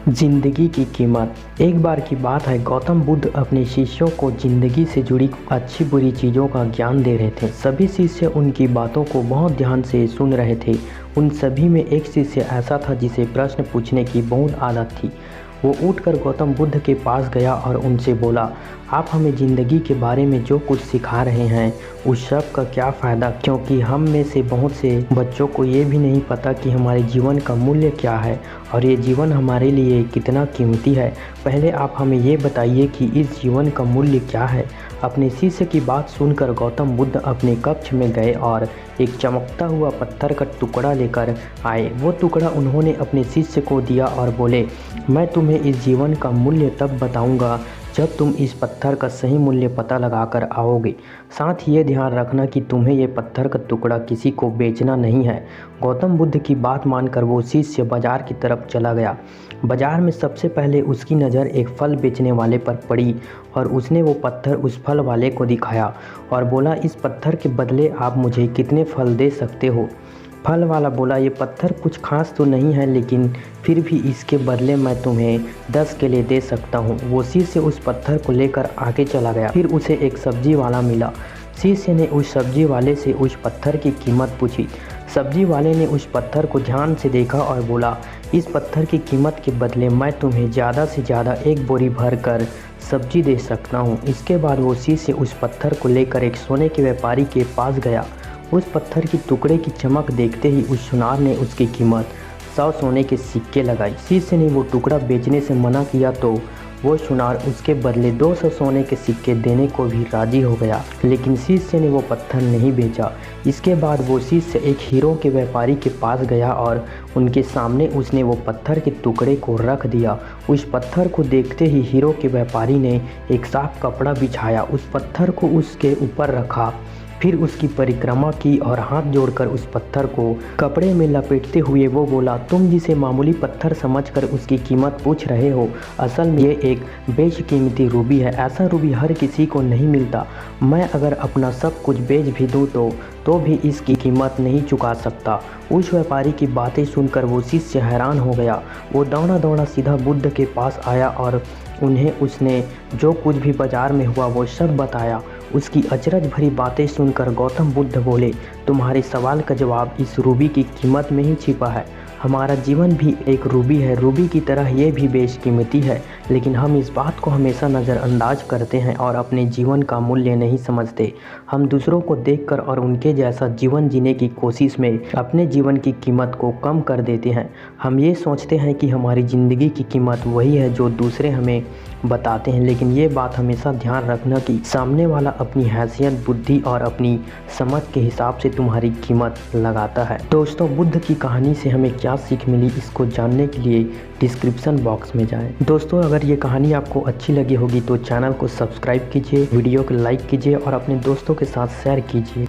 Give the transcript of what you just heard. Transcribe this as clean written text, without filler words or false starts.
जिंदगी की कीमत। एक बार की बात है, गौतम बुद्ध अपने शिष्यों को जिंदगी से जुड़ी अच्छी बुरी चीज़ों का ज्ञान दे रहे थे। सभी शिष्य उनकी बातों को बहुत ध्यान से सुन रहे थे। उन सभी में एक शिष्य ऐसा था जिसे प्रश्न पूछने की बहुत आदत थी। वो उठकर गौतम बुद्ध के पास गया और उनसे बोला, आप हमें ज़िंदगी के बारे में जो कुछ सिखा रहे हैं उस सब का क्या फ़ायदा, क्योंकि हम में से बहुत से बच्चों को ये भी नहीं पता कि हमारे जीवन का मूल्य क्या है और ये जीवन हमारे लिए कितना कीमती है। पहले आप हमें ये बताइए कि इस जीवन का मूल्य क्या है। अपने शिष्य की बात सुनकर गौतम बुद्ध अपने कक्ष में गए और एक चमकता हुआ पत्थर का टुकड़ा लेकर आए। वो टुकड़ा उन्होंने अपने शिष्य को दिया और बोले, मैं तुम्हें इस जीवन का मूल्य तब बताऊंगा जब तुम इस पत्थर का सही मूल्य पता लगाकर आओगे। साथ ही ये ध्यान रखना कि तुम्हें ये पत्थर का टुकड़ा किसी को बेचना नहीं है। गौतम बुद्ध की बात मानकर वो शिष्य बाजार की तरफ चला गया। बाजार में सबसे पहले उसकी नज़र एक फल बेचने वाले पर पड़ी और उसने वो पत्थर उस फल वाले को दिखाया और बोला, इस पत्थर के बदले आप मुझे कितने फल दे सकते हो। फल वाला बोला, ये पत्थर कुछ खास तो नहीं है, लेकिन फिर भी इसके बदले मैं तुम्हें 10 केले दे सकता हूँ। वो शिष्य उस पत्थर को लेकर आगे चला गया। फिर उसे एक सब्जी वाला मिला। शिष्य ने उस सब्जी वाले से उस पत्थर की कीमत पूछी। सब्जी वाले ने उस पत्थर को ध्यान से देखा और बोला, इस पत्थर की कीमत के बदले मैं तुम्हें ज़्यादा से ज़्यादा एक बोरी भर कर सब्जी दे सकता हूँ। इसके बाद वो शिष्य उस पत्थर को लेकर एक सोने के व्यापारी के पास गया। उस पत्थर की टुकड़े की चमक देखते ही उस सुनार ने उसकी कीमत 100 सोने के सिक्के लगाई। शिष्य ने वो टुकड़ा बेचने से मना किया तो वो सुनार उसके बदले 200 सोने के सिक्के देने को भी राजी हो गया, लेकिन शिष्य ने वो पत्थर नहीं बेचा। इसके बाद वो शिष्य एक हीरो के व्यापारी के पास गया और उनके सामने उसने वो पत्थर के टुकड़े को रख दिया। उस पत्थर को देखते ही हीरो के व्यापारी ने एक साफ कपड़ा बिछाया, उस पत्थर को उसके ऊपर रखा, फिर उसकी परिक्रमा की और हाथ जोड़कर उस पत्थर को कपड़े में लपेटते हुए वो बोला, तुम जिसे मामूली पत्थर समझकर उसकी कीमत पूछ रहे हो, असल में ये एक बेशकीमती रूबी है। ऐसा रूबी हर किसी को नहीं मिलता। मैं अगर अपना सब कुछ बेच भी दूँ तो भी इसकी कीमत नहीं चुका सकता। उस व्यापारी की बातें सुनकर वो शिष्य हैरान हो गया। वो दौड़ा दौड़ा सीधा बुद्ध के पास आया और उन्हें उसने जो कुछ भी बाजार में हुआ वो सब बताया। उसकी अचरज भरी बातें सुनकर गौतम बुद्ध बोले, तुम्हारे सवाल का जवाब इस रूबी की कीमत में ही छिपा है। हमारा जीवन भी एक रूबी है, रूबी की तरह ये भी बेशकीमती है, लेकिन हम इस बात को हमेशा नज़रअंदाज करते हैं और अपने जीवन का मूल्य नहीं समझते। हम दूसरों को देखकर और उनके जैसा जीवन जीने की कोशिश में अपने जीवन की कीमत को कम कर देते हैं। हम ये सोचते हैं कि हमारी ज़िंदगी की कीमत वही है जो दूसरे हमें बताते हैं, लेकिन ये बात हमेशा ध्यान रखना कि सामने वाला अपनी हैसियत, बुद्धि और अपनी समझ के हिसाब से तुम्हारी कीमत लगाता है। दोस्तों, बुद्ध की कहानी से हमें क्या सीख मिली, इसको जानने के लिए डिस्क्रिप्शन बॉक्स में जाएं। दोस्तों, अगर ये कहानी आपको अच्छी लगी होगी तो चैनल को सब्सक्राइब कीजिए, वीडियो को लाइक कीजिए और अपने दोस्तों के साथ शेयर कीजिए।